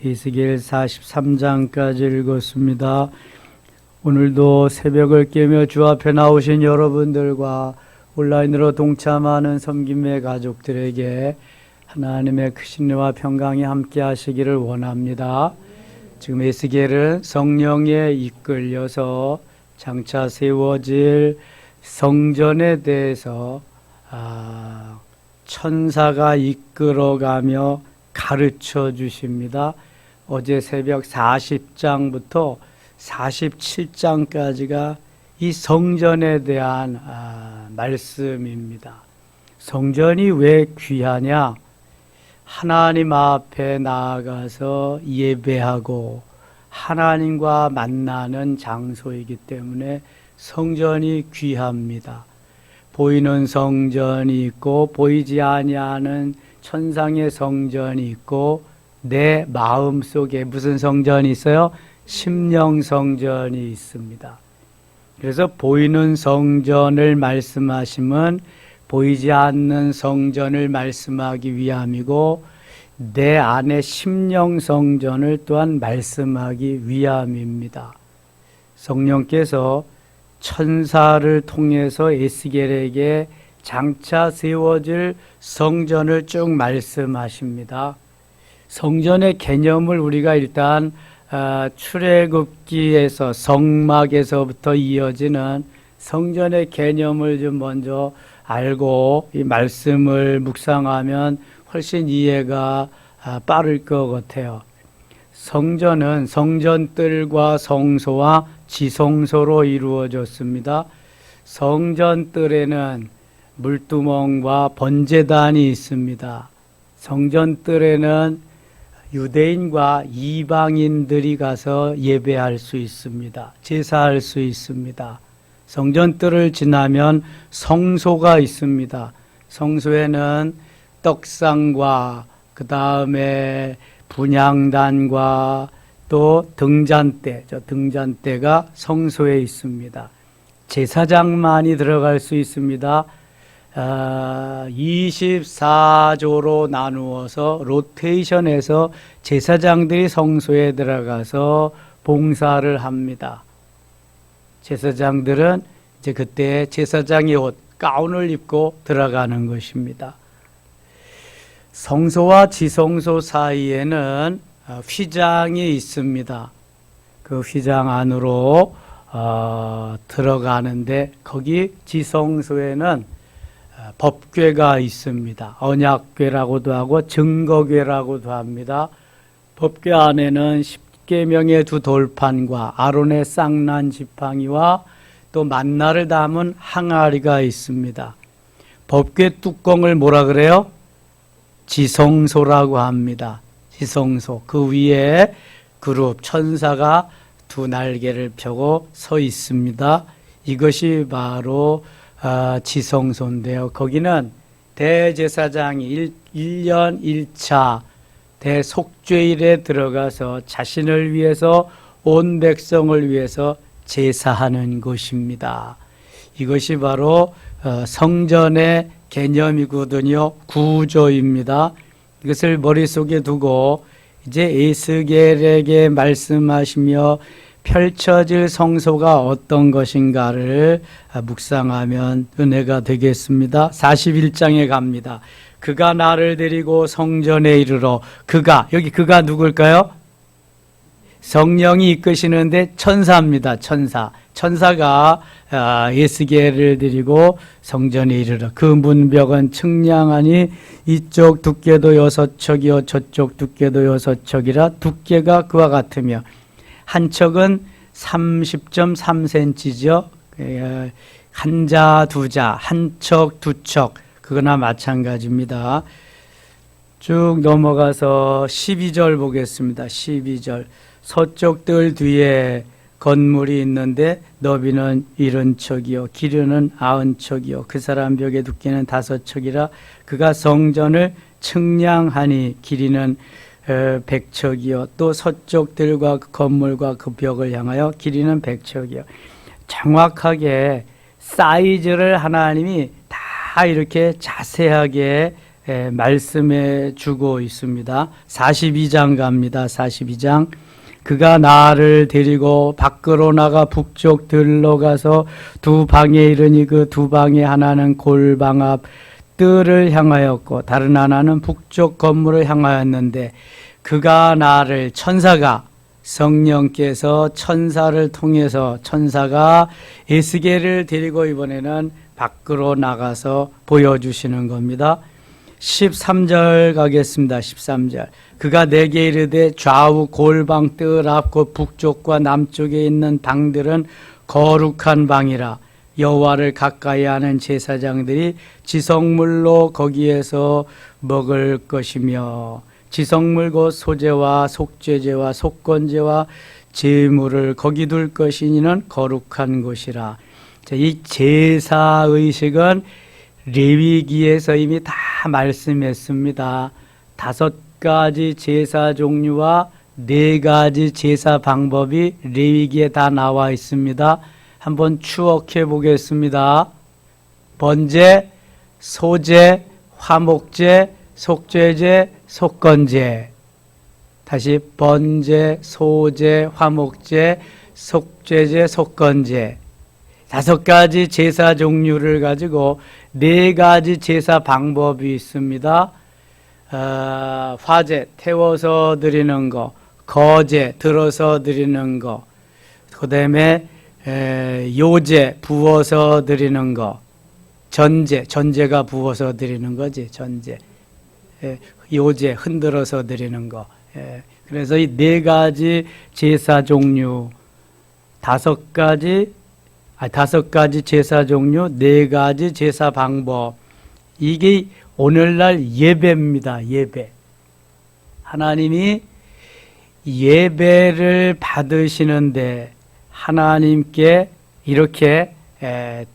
에스겔 43장까지 읽었습니다. 오늘도 새벽을 깨며 주 앞에 나오신 여러분들과 온라인으로 동참하는 섬김의 가족들에게 하나님의 크신 은혜와 평강이 함께 하시기를 원합니다. 지금 에스겔은 성령에 이끌려서 장차 세워질 성전에 대해서 천사가 이끌어가며 가르쳐 주십니다. 어제 새벽 40장부터 47장까지가 이 성전에 대한 말씀입니다. 성전이 왜 귀하냐? 하나님 앞에 나아가서 예배하고 하나님과 만나는 장소이기 때문에 성전이 귀합니다. 보이는 성전이 있고 보이지 아니하는 천상의 성전이 있고 내 마음 속에 무슨 성전이 있어요? 심령 성전이 있습니다. 그래서 보이는 성전을 말씀하시면 보이지 않는 성전을 말씀하기 위함이고 내 안에 심령 성전을 또한 말씀하기 위함입니다. 성령께서 천사를 통해서 에스겔에게 장차 세워질 성전을 쭉 말씀하십니다. 성전의 개념을 우리가 일단 출애굽기에서 성막에서부터 이어지는 성전의 개념을 좀 먼저 알고 이 말씀을 묵상하면 훨씬 이해가 빠를 것 같아요. 성전은 성전뜰과 성소와 지성소로 이루어졌습니다. 성전뜰에는 물두멍과 번제단이 있습니다. 성전뜰에는 유대인과 이방인들이 가서 예배할 수 있습니다. 제사할 수 있습니다. 성전뜰을 지나면 성소가 있습니다. 성소에는 떡상과 그 다음에 분향단과 또 등잔대, 저 등잔대가 성소에 있습니다. 제사장만이 들어갈 수 있습니다. 24조로 나누어서 로테이션해서 제사장들이 성소에 들어가서 봉사를 합니다. 제사장들은 이제 그때 제사장의 옷, 가운을 입고 들어가는 것입니다. 성소와 지성소 사이에는 휘장이 있습니다. 그 휘장 안으로 들어가는데 거기 지성소에는 법궤가 있습니다. 언약궤라고도 하고 증거궤라고도 합니다. 법궤 안에는 십계명의 두 돌판과 아론의 쌍난 지팡이와 또 만나를 담은 항아리가 있습니다. 법궤 뚜껑을 뭐라 그래요? 지성소라고 합니다. 지성소. 그 위에 그룹 천사가 두 날개를 펴고 서 있습니다. 이것이 바로 지성소인데요. 거기는 대제사장이 1년 1차 대속죄일에 들어가서 자신을 위해서 온 백성을 위해서 제사하는 곳입니다. 이것이 바로 성전의 개념이거든요. 구조입니다. 이것을 머릿속에 두고 이제 에스겔에게 말씀하시며 펼쳐질 성소가 어떤 것인가를 묵상하면 은혜가 되겠습니다. 41장에 갑니다. 그가 나를 데리고 성전에 이르러 여기 그가 누굴까요? 성령이 이끄시는데 천사입니다. 천사가 에스겔을 데리고 성전에 이르러 그 문벽은 측량하니 이쪽 두께도 6척이요 저쪽 두께도 6척이라 두께가 그와 같으며 한 척은 30.3cm죠. 한 자, 두 자, 한 척, 두 척 그거나 마찬가지입니다. 쭉 넘어가서 12절 보겠습니다. 12절 서쪽 뜰 뒤에 건물이 있는데 너비는 70척이요 길이는 90척이요 그 사람 벽의 두께는 5척이라 그가 성전을 측량하니 길이는 100척이요 또 서쪽 뜰과 그 건물과 그 벽을 향하여 길이는 100척이요 정확하게 사이즈를 하나님이 다 이렇게 자세하게 말씀해 주고 있습니다. 42장 갑니다. 42장. 그가 나를 데리고 밖으로 나가 북쪽 들로 가서 두 방에 이르니 그 두 방에 하나는 골방 앞 뜰을 향하였고 다른 하나는 북쪽 건물을 향하였는데 그가 나를 천사가 성령께서 천사를 통해서 천사가 에스겔을 데리고 이번에는 밖으로 나가서 보여주시는 겁니다. 13절 가겠습니다. 13절. 그가 내게 이르되 좌우 골방 뜰 앞 곧 북쪽과 남쪽에 있는 방들은 거룩한 방이라. 여호와를 가까이 하는 제사장들이 지성물로 거기에서 먹을 것이며 지성물 곧 소제와 속죄제와 속건제와 제물을 거기 둘 것이니는 거룩한 곳이라. 이 제사의식은 레위기에서 이미 다 말씀했습니다. 5가지 제사 종류와 4가지 제사 방법이 레위기에 다 나와 있습니다. 한번 추억해 보겠습니다. 번제, 소제, 화목제, 속죄제, 속건제. 다시 번제, 소제, 화목제, 속죄제, 속건제. 5가지 제사 종류를 가지고 4가지 제사 방법이 있습니다. 화제, 태워서 드리는 거, 거제, 들어서 드리는 거, 그 다음에 요제, 부어서 드리는 거, 전제, 전제가 부어서 드리는 거지, 전제. 요제, 흔들어서 드리는 거. 그래서 이 4가지 제사 종류, 5가지 제사 종류, 4가지 제사 방법. 이게 오늘날 예배입니다. 예배. 하나님이 예배를 받으시는데 하나님께 이렇게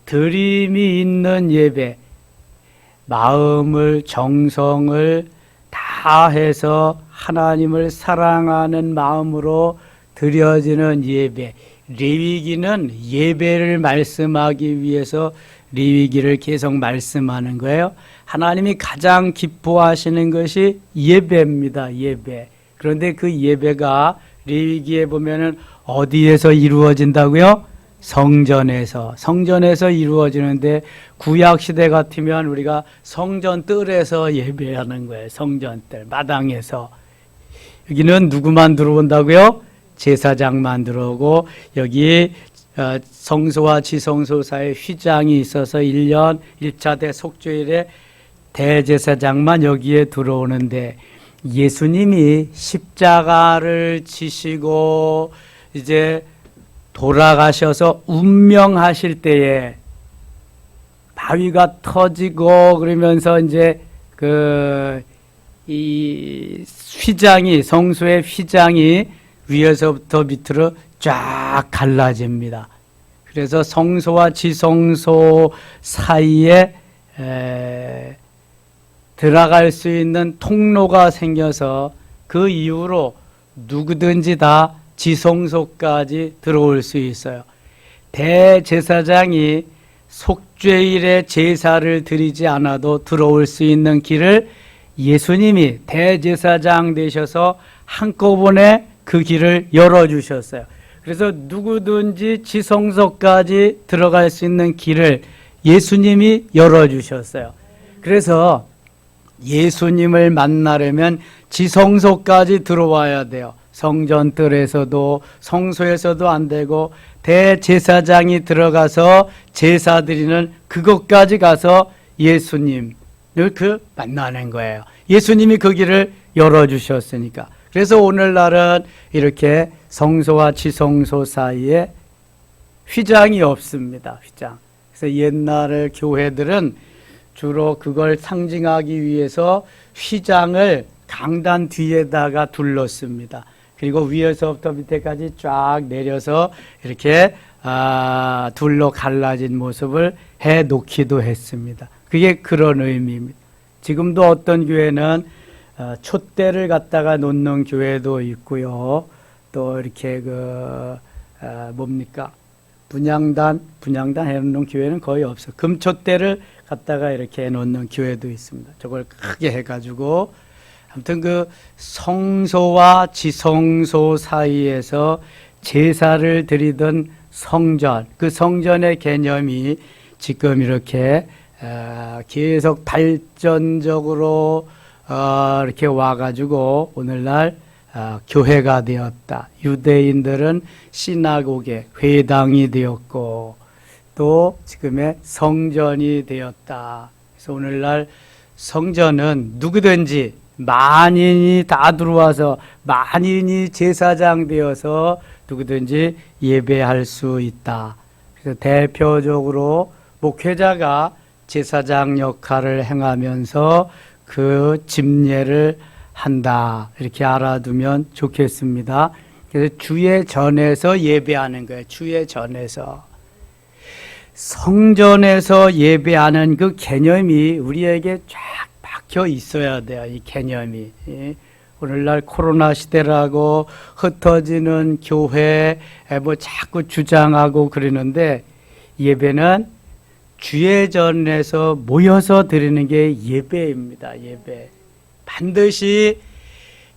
드림이 있는 예배, 마음을, 정성을 다해서 하나님을 사랑하는 마음으로 드려지는 예배. 레위기는 예배를 말씀하기 위해서 레위기를 계속 말씀하는 거예요. 하나님이 가장 기뻐하시는 것이 예배입니다. 예배. 그런데 그 예배가 레위기에 보면은 어디에서 이루어진다고요? 성전에서 이루어지는데 구약 시대 같으면 우리가 성전 뜰에서 예배하는 거예요. 성전 뜰 마당에서. 여기는 누구만 들어온다고요? 제사장만 들어오고 여기 성소와 지성소 사이에 휘장이 있어서 1년 1차 대속죄일에 대제사장만 여기에 들어오는데 예수님이 십자가를 지시고 이제 돌아가셔서 운명하실 때에 바위가 터지고 그러면서 이제 이 휘장이 성소의 휘장이 위에서부터 밑으로 쫙 갈라집니다. 그래서 성소와 지성소 사이에 들어갈 수 있는 통로가 생겨서 그 이후로 누구든지 다 지성소까지 들어올 수 있어요. 대제사장이 속죄일에 제사를 드리지 않아도 들어올 수 있는 길을 예수님이 대제사장 되셔서 한꺼번에 그 길을 열어주셨어요. 그래서 누구든지 지성소까지 들어갈 수 있는 길을 예수님이 열어주셨어요. 그래서 예수님을 만나려면 지성소까지 들어와야 돼요. 성전뜰에서도 성소에서도 안 되고 대제사장이 들어가서 제사 드리는 그것까지 가서 예수님을 만나는 거예요. 예수님이 그 길을 열어주셨으니까. 그래서 오늘날은 이렇게 성소와 지성소 사이에 휘장이 없습니다. 휘장. 그래서 옛날 교회들은 주로 그걸 상징하기 위해서 휘장을 강단 뒤에다가 둘렀습니다. 그리고 위에서부터 밑에까지 쫙 내려서 이렇게 둘로 갈라진 모습을 해 놓기도 했습니다. 그게 그런 의미입니다. 지금도 어떤 교회는 촛대를 갖다가 놓는 교회도 있고요. 또 이렇게 뭡니까? 분향단 해놓는 교회는 거의 없어. 금초대를 갖다가 이렇게 해놓는 교회도 있습니다. 저걸 크게 해가지고 아무튼 그 성소와 지성소 사이에서 제사를 드리던 성전, 그 성전의 개념이 지금 이렇게 계속 발전적으로 이렇게 와가지고 오늘날 교회가 되었다. 유대인들은 시나고게, 회당이 되었고 또 지금의 성전이 되었다. 그래서 오늘날 성전은 누구든지 만인이 다 들어와서 만인이 제사장 되어서 누구든지 예배할 수 있다. 그래서 대표적으로 목회자가 제사장 역할을 행하면서 그 집례를 한다. 이렇게 알아두면 좋겠습니다. 그래서 주의 전에서 예배하는 거예요. 주의 전에서. 성전에서 예배하는 그 개념이 우리에게 쫙 박혀 있어야 돼요. 이 개념이. 오늘날 코로나 시대라고 흩어지는 교회 뭐 자꾸 주장하고 그러는데 예배는 주의 전에서 모여서 드리는 게 예배입니다. 예배. 반드시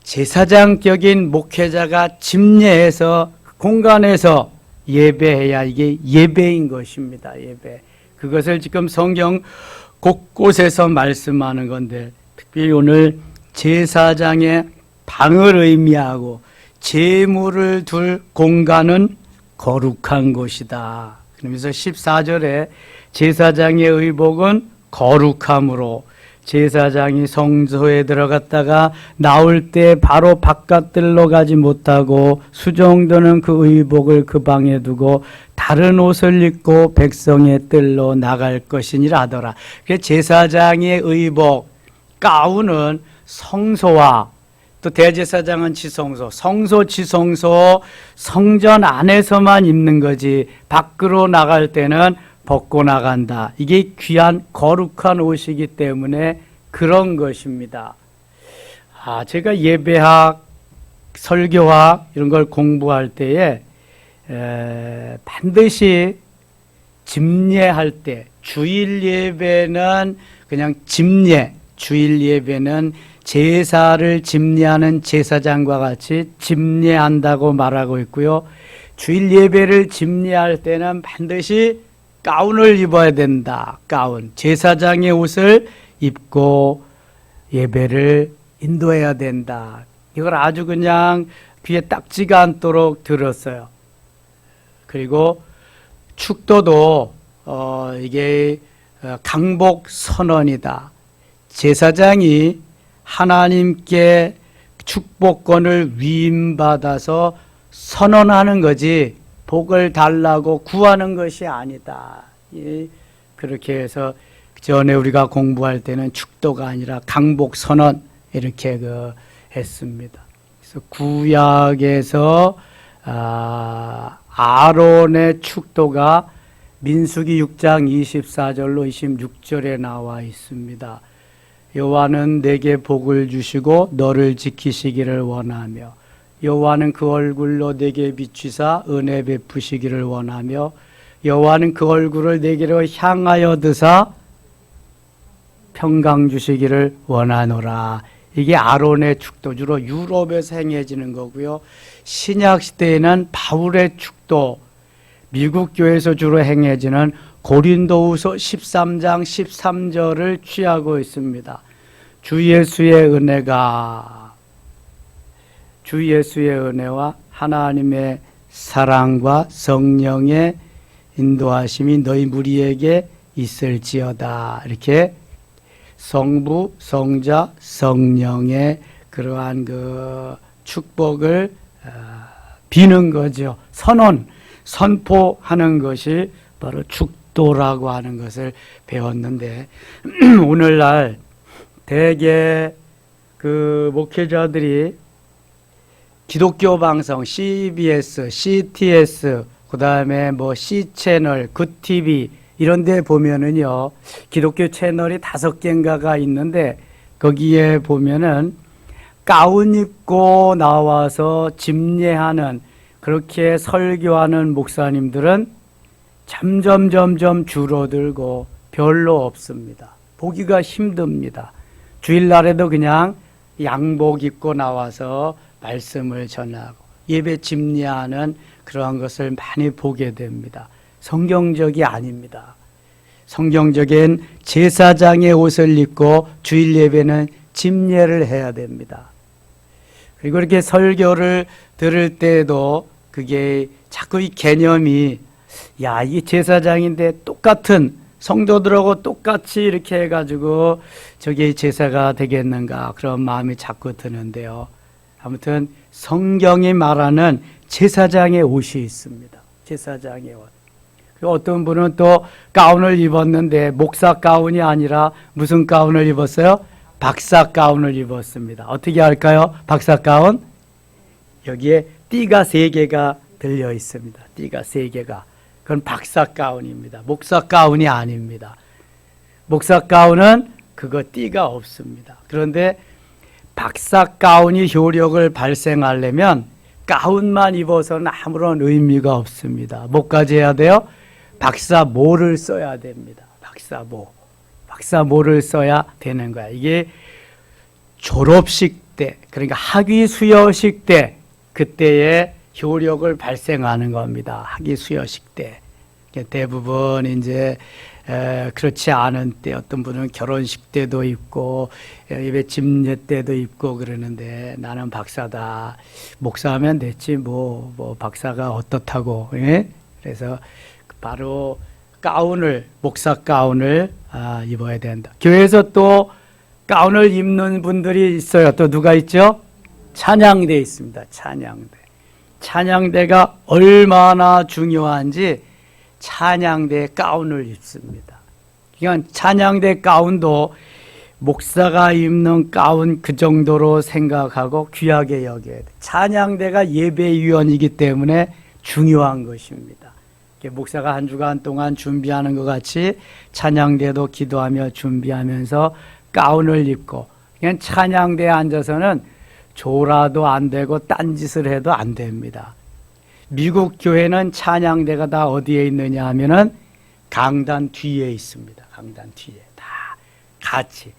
제사장격인 목회자가 집례해서 공간에서 예배해야 이게 예배인 것입니다. 예배. 그것을 지금 성경 곳곳에서 말씀하는 건데 특별히 오늘 제사장의 방을 의미하고 제물을 둘 공간은 거룩한 곳이다. 그러면서 14절에 제사장의 의복은 거룩함으로 제사장이 성소에 들어갔다가 나올 때 바로 바깥들로 가지 못하고 수종드는 그 의복을 그 방에 두고 다른 옷을 입고 백성의 뜰로 나갈 것이니라 하더라. 그래서 제사장의 의복, 가운은 성소와 또 대제사장은 지성소, 성소, 지성소, 성전 안에서만 입는 거지 밖으로 나갈 때는 벗고 나간다. 이게 귀한 거룩한 옷이기 때문에 그런 것입니다. 제가 예배학, 설교학 이런 걸 공부할 때에 반드시 집례할 때 주일 예배는 그냥 집례, 주일 예배는 제사를 집례하는 제사장과 같이 집례한다고 말하고 있고요. 주일 예배를 집례할 때는 반드시 가운을 입어야 된다. 가운. 제사장의 옷을 입고 예배를 인도해야 된다. 이걸 아주 그냥 귀에 딱지가 않도록 들었어요. 그리고 축도도 이게 강복 선언이다. 제사장이 하나님께 축복권을 위임받아서 선언하는 거지 복을 달라고 구하는 것이 아니다. 그렇게 해서 전에 우리가 공부할 때는 축도가 아니라 강복 선언 이렇게 했습니다. 그래서 구약에서 아론의 축도가 민수기 6장 24절로 26절에 나와 있습니다. 여호와는 내게 복을 주시고 너를 지키시기를 원하며 여호와는 그 얼굴로 내게 비추사 은혜 베푸시기를 원하며 여호와는 그 얼굴을 내게로 향하여 드사 평강 주시기를 원하노라. 이게 아론의 축도, 주로 유럽에서 행해지는 거고요. 신약 시대에는 바울의 축도, 미국 교회에서 주로 행해지는 고린도후서 13장 13절을 취하고 있습니다. 주 예수의 은혜와 하나님의 사랑과 성령의 인도하심이 너희 무리에게 있을지어다. 이렇게 성부, 성자, 성령의 그러한 그 축복을 비는 거죠. 선포하는 것이 바로 축도라고 하는 것을 배웠는데 오늘날 대개 그 목회자들이 기독교 방송 CBS, CTS, 그 다음에 뭐 C채널, 굿TV 이런 데 보면은요, 기독교 채널이 5개인가가 있는데 거기에 보면은 가운 입고 나와서 집례하는 그렇게 설교하는 목사님들은 점점 줄어들고 별로 없습니다. 보기가 힘듭니다. 주일날에도 그냥 양복 입고 나와서 말씀을 전하고 예배 집례하는 그러한 것을 많이 보게 됩니다. 성경적이 아닙니다. 성경적인 제사장의 옷을 입고 주일 예배는 집례를 해야 됩니다. 그리고 이렇게 설교를 들을 때도 그게 자꾸 이 개념이 야, 이 제사장인데 똑같은 성도들하고 똑같이 이렇게 해가지고 저게 제사가 되겠는가 그런 마음이 자꾸 드는데요. 아무튼 성경이 말하는 제사장의 옷이 있습니다. 제사장의 옷. 그리고 어떤 분은 또 가운을 입었는데 목사 가운이 아니라 무슨 가운을 입었어요? 박사 가운을 입었습니다. 어떻게 할까요? 박사 가운? 여기에 띠가 3개가 들려 있습니다. 띠가 3개가. 그건 박사 가운입니다. 목사 가운이 아닙니다. 목사 가운은 그거 띠가 없습니다. 그런데 박사 가운이 효력을 발생하려면 가운만 입어서는 아무런 의미가 없습니다. 뭐까지 해야 돼요? 박사모를 써야 됩니다. 박사모. 박사모를 써야 되는 거야. 이게 졸업식 때, 그러니까 학위 수여식 때, 그때에 효력을 발생하는 겁니다. 학위 수여식 때. 대부분 이제 그렇지 않은 때, 어떤 분은 결혼식 때도 있고 예배 집례 때도 있고 그러는데 나는 박사다. 목사하면 됐지 뭐 박사가 어떻다고. 예? 그래서 바로 가운을, 목사 가운을 입어야 된다. 교회에서 또 가운을 입는 분들이 있어요. 또 누가 있죠? 찬양대 있습니다. 찬양대. 찬양대가 얼마나 중요한지 찬양대 가운을 입습니다. 그러니까 찬양대 가운도 목사가 입는 가운 그 정도로 생각하고 귀하게 여겨야 돼. 찬양대가 예배위원이기 때문에 중요한 것입니다. 목사가 한 주간 동안 준비하는 것 같이 찬양대도 기도하며 준비하면서 가운을 입고 그냥 찬양대에 앉아서는 졸아도 안 되고 딴짓을 해도 안 됩니다. 미국 교회는 찬양대가 다 어디에 있느냐 하면은 강단 뒤에 있습니다. 강단 뒤에 다 같이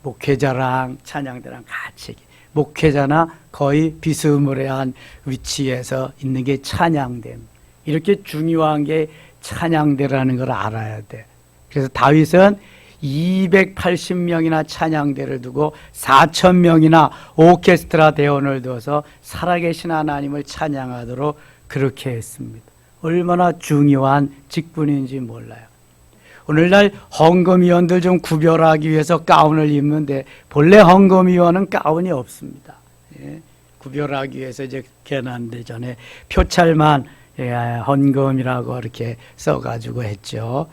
목회자랑 찬양대랑 같이 목회자나 거의 비스무리한 위치에서 있는 게 찬양대입니다. 이렇게 중요한 게 찬양대라는 걸 알아야 돼. 그래서 다윗은 280명이나 찬양대를 두고 4,000명이나 오케스트라 대원을 둬서 살아계신 하나님을 찬양하도록 그렇게 했습니다. 얼마나 중요한 직분인지 몰라요. 오늘날 헌금위원들 좀 구별하기 위해서 가운을 입는데 본래 헌금위원은 가운이 없습니다. 예? 구별하기 위해서 이제 개난대 전에 표찰만 헌금이라고 이렇게 써가지고 했죠.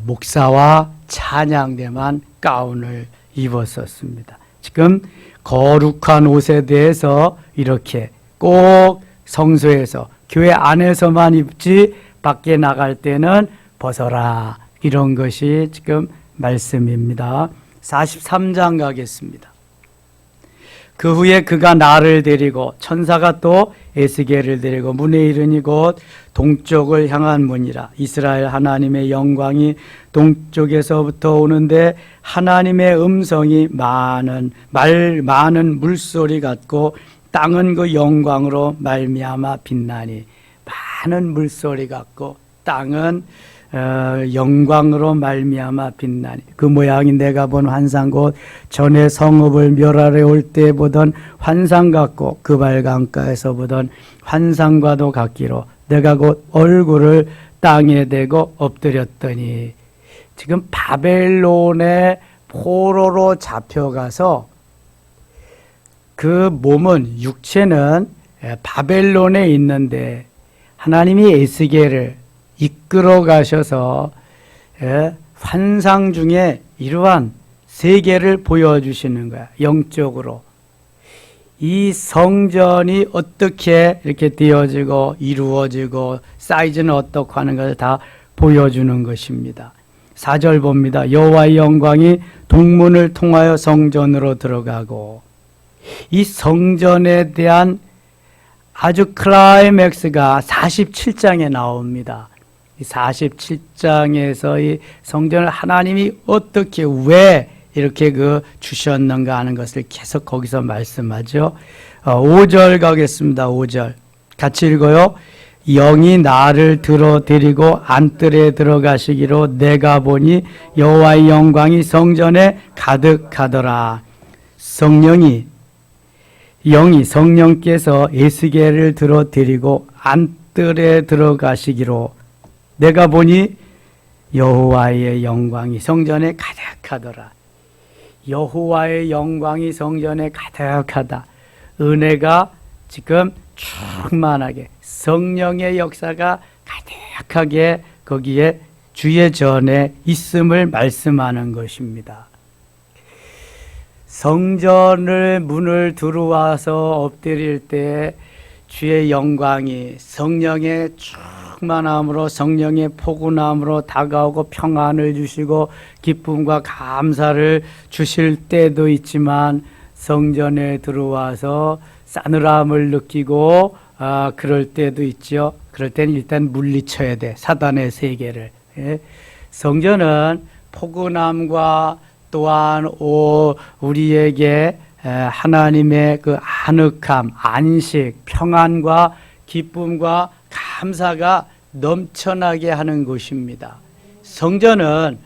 목사와 찬양대만 가운을 입었었습니다. 지금 거룩한 옷에 대해서 이렇게 꼭 성소에서 교회 안에서만 입지 밖에 나갈 때는 벗어라. 이런 것이 지금 말씀입니다. 43장 가겠습니다. 그 후에 그가 나를 데리고 천사가 또 에스겔을 데리고 문에 이르니 곧 동쪽을 향한 문이라. 이스라엘 하나님의 영광이 동쪽에서부터 오는데 하나님의 음성이 많은 물소리 같고 땅은 그 영광으로 말미암아 빛나니. 많은 물소리 같고 땅은 영광으로 말미암아 빛나니. 그 모양이 내가 본 환상 곧 전에 성읍을 멸하러 올 때 보던 환상 같고 그 발강가에서 보던 환상과도 같기로 내가 곧 얼굴을 땅에 대고 엎드렸더니. 지금 바벨론의 포로로 잡혀가서 그 몸은 육체는 바벨론에 있는데 하나님이 에스겔을 이끌어 가셔서 환상 중에 이러한 세계를 보여주시는 거야. 영적으로. 이 성전이 어떻게 이렇게 되어지고 이루어지고 사이즈는 어떻게 하는 것을 다 보여주는 것입니다. 4절 봅니다. 여호와의 영광이 동문을 통하여 성전으로 들어가고. 이 성전에 대한 아주 클라이맥스가 47장에 나옵니다. 47장에서 이 성전을 하나님이 어떻게 왜 이렇게 주셨는가 하는 것을 계속 거기서 말씀하죠. 5절 가겠습니다. 5절 같이 읽어요. 영이 나를 들어드리고 안뜰에 들어가시기로 내가 보니 여호와의 영광이 성전에 가득하더라. 성령께서 에스겔을 들어드리고 안뜰에 들어가시기로 내가 보니 여호와의 영광이 성전에 가득하더라. 여호와의 영광이 성전에 가득하다. 은혜가 지금 충만하게 성령의 역사가 가득하게 거기에 주의 전에 있음을 말씀하는 것입니다. 성전을 문을 들어와서 엎드릴 때 주의 영광이 성령의 충만함으로 성령의 포근함으로 다가오고 평안을 주시고 기쁨과 감사를 주실 때도 있지만 성전에 들어와서 싸늘함을 느끼고 그럴 때도 있죠. 그럴 때는 일단 물리쳐야 돼. 사단의 세계를. 성전은 포근함과 또한 우리에게 하나님의 그 아늑함, 안식, 평안과 기쁨과 감사가 넘쳐나게 하는 곳입니다. 성전은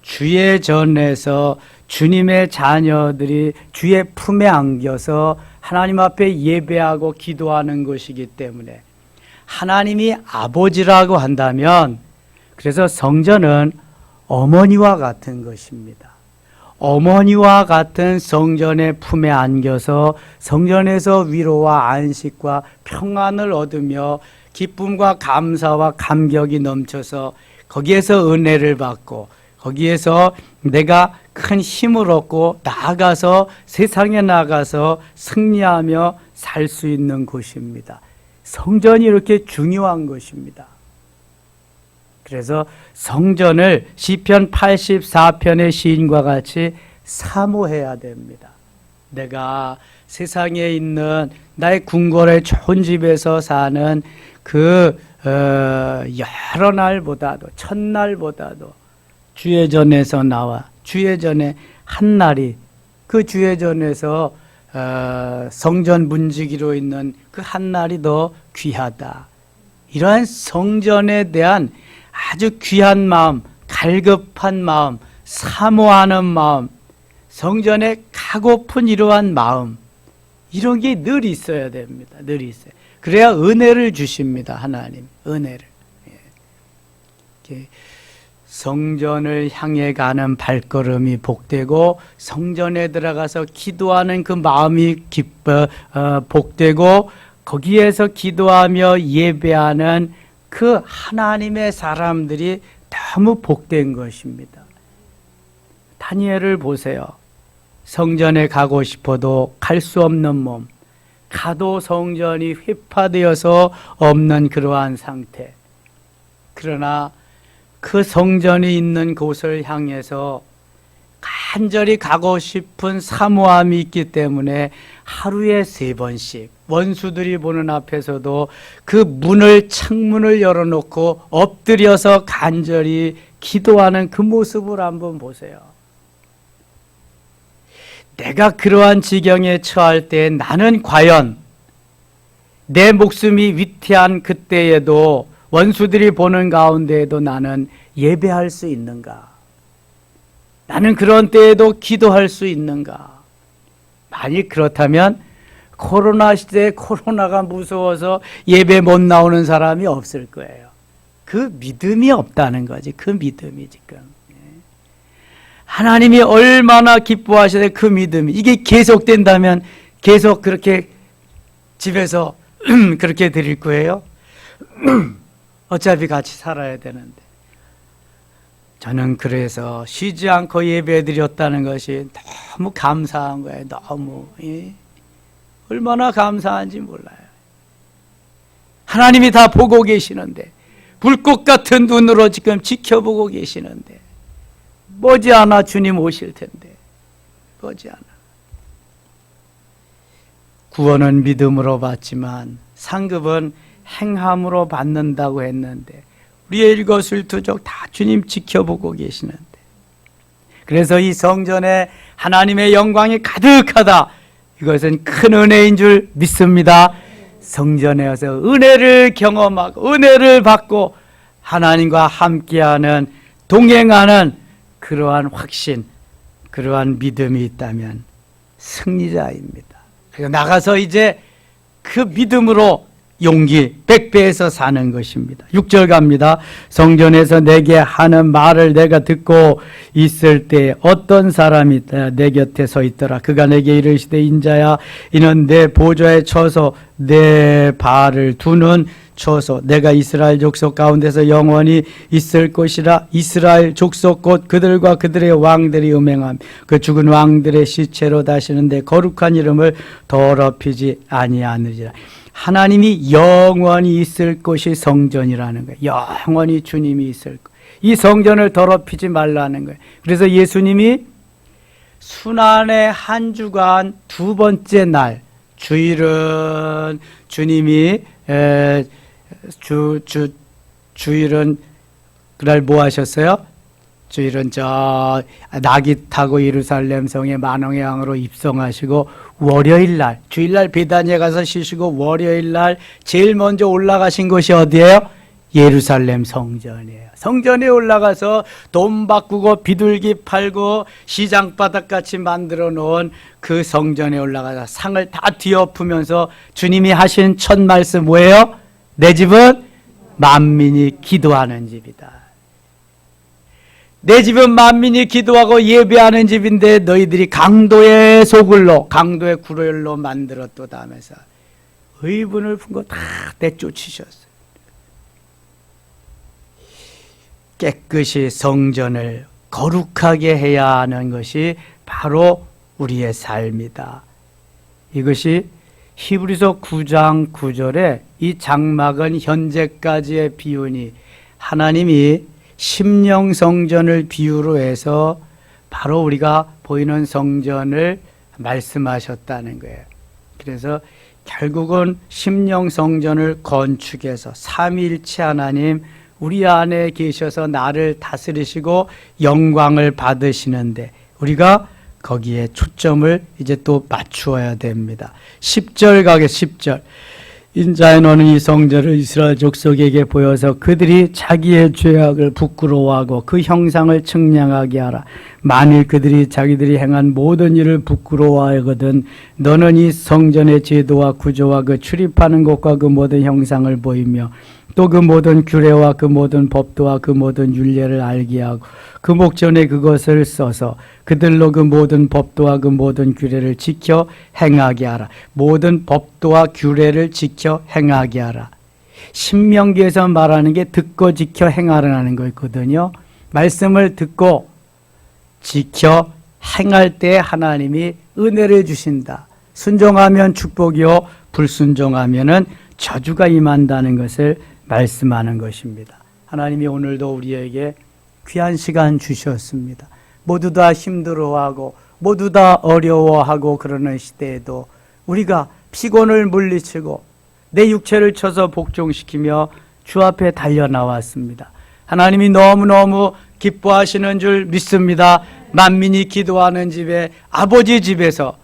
주의 전에서 주님의 자녀들이 주의 품에 안겨서 하나님 앞에 예배하고 기도하는 것이기 때문에 하나님이 아버지라고 한다면 그래서 성전은 어머니와 같은 것입니다. 어머니와 같은 성전의 품에 안겨서 성전에서 위로와 안식과 평안을 얻으며 기쁨과 감사와 감격이 넘쳐서 거기에서 은혜를 받고 거기에서 내가 큰 힘을 얻고 나아가서 세상에 나가서 승리하며 살 수 있는 곳입니다. 성전이 이렇게 중요한 것입니다. 그래서 성전을 시편 84편의 시인과 같이 사모해야 됩니다. 내가 세상에 있는 나의 궁궐의 좋은 집에서 사는 여러 날보다도 첫날보다도 주의 전에서 나와 주의 전에 한 날이 그 주의 전에서 성전 문지기로 있는 그 한 날이 더 귀하다. 이러한 성전에 대한 아주 귀한 마음, 갈급한 마음, 사모하는 마음, 성전에 가고픈 이러한 마음, 이런 게 늘 있어야 됩니다. 늘 있어요. 그래야 은혜를 주십니다. 하나님, 은혜를. 성전을 향해 가는 발걸음이 복되고 성전에 들어가서 기도하는 그 마음이 복되고 거기에서 기도하며 예배하는 그 하나님의 사람들이 너무 복된 것입니다. 다니엘을 보세요. 성전에 가고 싶어도 갈 수 없는 몸, 가도 성전이 회파되어서 없는 그러한 상태. 그러나 그 성전이 있는 곳을 향해서 간절히 가고 싶은 사모함이 있기 때문에 하루에 3번씩 원수들이 보는 앞에서도 그 창문을 열어놓고 엎드려서 간절히 기도하는 그 모습을 한번 보세요. 내가 그러한 지경에 처할 때 나는 과연 내 목숨이 위태한 그때에도 원수들이 보는 가운데에도 나는 예배할 수 있는가? 나는 그런 때에도 기도할 수 있는가? 만약 그렇다면 코로나 시대에 코로나가 무서워서 예배 못 나오는 사람이 없을 거예요. 그 믿음이 없다는 거지. 그 믿음이 지금. 하나님이 얼마나 기뻐하시되 그 믿음이 이게 계속된다면 계속 그렇게 집에서 그렇게 드릴 거예요? 어차피 같이 살아야 되는데. 저는 그래서 쉬지 않고 예배 드렸다는 것이 너무 감사한 거예요. 너무. 얼마나 감사한지 몰라요. 하나님이 다 보고 계시는데 불꽃 같은 눈으로 지금 지켜보고 계시는데 머지않아 주님 오실 텐데 머지않아. 구원은 믿음으로 받지만 상급은 행함으로 받는다고 했는데 우리의 일거수일투족 다 주님 지켜보고 계시는데, 그래서 이 성전에 하나님의 영광이 가득하다, 이것은 큰 은혜인 줄 믿습니다. 성전에 와서 은혜를 경험하고 은혜를 받고 하나님과 함께하는, 동행하는 그러한 확신, 그러한 믿음이 있다면 승리자입니다. 그래서 나가서 이제 그 믿음으로 용기 100배에서 사는 것입니다. 6절 갑니다. 성전에서 내게 하는 말을 내가 듣고 있을 때 어떤 사람이 내 곁에 서 있더라. 그가 내게 이르시되, 인자야, 이는 내 보좌에 쳐서 내 발을 두는 쳐서 내가 이스라엘 족속 가운데서 영원히 있을 것이라. 이스라엘 족속 곧 그들과 그들의 왕들이 음행함 그 죽은 왕들의 시체로 다시는데 거룩한 이름을 더럽히지 아니하느니라. 하나님이 영원히 있을 것이 성전이라는 거예요. 영원히 주님이 있을 것. 이 성전을 더럽히지 말라는 거예요. 그래서 예수님이 순환의 한 주간 두 번째 날, 주일은 주님이 주일은 그날 뭐 하셨어요? 주일은 저 나귀 타고 예루살렘 성에 만왕의 왕으로 입성하시고, 월요일 날, 주일날 베다니에 가서 쉬시고, 월요일 날 제일 먼저 올라가신 곳이 어디예요? 예루살렘 성전이에요. 성전에 올라가서 돈 바꾸고 비둘기 팔고 시장바닥같이 만들어 놓은 그 성전에 올라가서 상을 다 뒤엎으면서 주님이 하신 첫 말씀 뭐예요? 내 집은 만민이 기도하는 집이다. 내 집은 만민이 기도하고 예배하는 집인데 너희들이 강도의 소굴로, 강도의 구렬로 만들었도다 하면서 의분을 품고 다 내쫓으셨어요. 깨끗이 성전을 거룩하게 해야 하는 것이 바로 우리의 삶이다. 이것이 히브리서 9장 9절에 이 장막은 현재까지의 비유니 하나님이 심령 성전을 비유로 해서 바로 우리가 보이는 성전을 말씀하셨다는 거예요. 그래서 결국은 심령 성전을 건축해서 삼위일체 하나님 우리 안에 계셔서 나를 다스리시고 영광을 받으시는데 우리가 거기에 초점을 이제 또 맞추어야 됩니다. 10절 가겠습니다. 10절. 인자의 너는 이 성전을 이스라엘 족속에게 보여서 그들이 자기의 죄악을 부끄러워하고 그 형상을 측량하게 하라. 만일 그들이 자기들이 행한 모든 일을 부끄러워하거든 너는 이 성전의 제도와 구조와 그 출입하는 곳과 그 모든 형상을 보이며 또 그 모든 규례와 그 모든 법도와 그 모든 율례를 알게 하고 그 목전에 그것을 써서 그들로 그 모든 법도와 그 모든 규례를 지켜 행하게 하라. 모든 법도와 규례를 지켜 행하게 하라. 신명기에서 말하는 게 듣고 지켜 행하라는 거거든요. 말씀을 듣고 지켜 행할 때 하나님이 은혜를 주신다. 순종하면 축복이요 불순종하면은 저주가 임한다는 것을 말씀하는 것입니다. 하나님이 오늘도 우리에게 귀한 시간 주셨습니다. 모두 다 힘들어하고 모두 다 어려워하고 그러는 시대에도 우리가 피곤을 물리치고 내 육체를 쳐서 복종시키며 주 앞에 달려나왔습니다. 하나님이 너무너무 기뻐하시는 줄 믿습니다. 만민이 기도하는 집에 아버지 집에서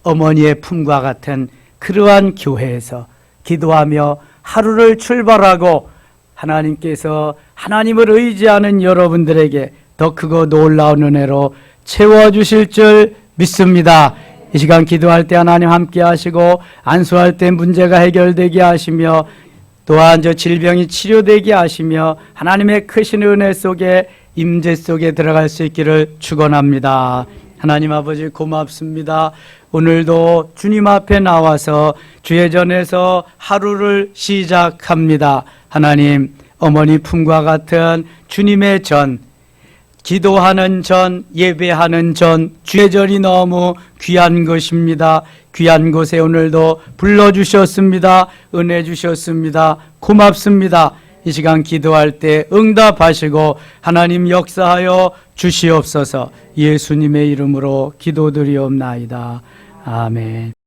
어머니의 품과 같은 그러한 교회에서 기도하며 하루를 출발하고 하나님께서 하나님을 의지하는 여러분들에게 더 크고 놀라운 은혜로 채워주실 줄 믿습니다. 이 시간 기도할 때 하나님 함께 하시고 안수할 때 문제가 해결되게 하시며 또한 저 질병이 치료되게 하시며 하나님의 크신 은혜 속에 임재 속에 들어갈 수 있기를 축원합니다. 하나님 아버지 고맙습니다. 오늘도 주님 앞에 나와서 주의 전에서 하루를 시작합니다. 하나님 어머니 품과 같은 주님의 전, 기도하는 전, 예배하는 전, 주의 전이 너무 귀한 것입니다. 귀한 곳에 오늘도 불러주셨습니다. 은혜 주셨습니다. 고맙습니다. 이 시간 기도할 때 응답하시고 하나님 역사하여 주시옵소서. 예수님의 이름으로 기도드리옵나이다. 아멘.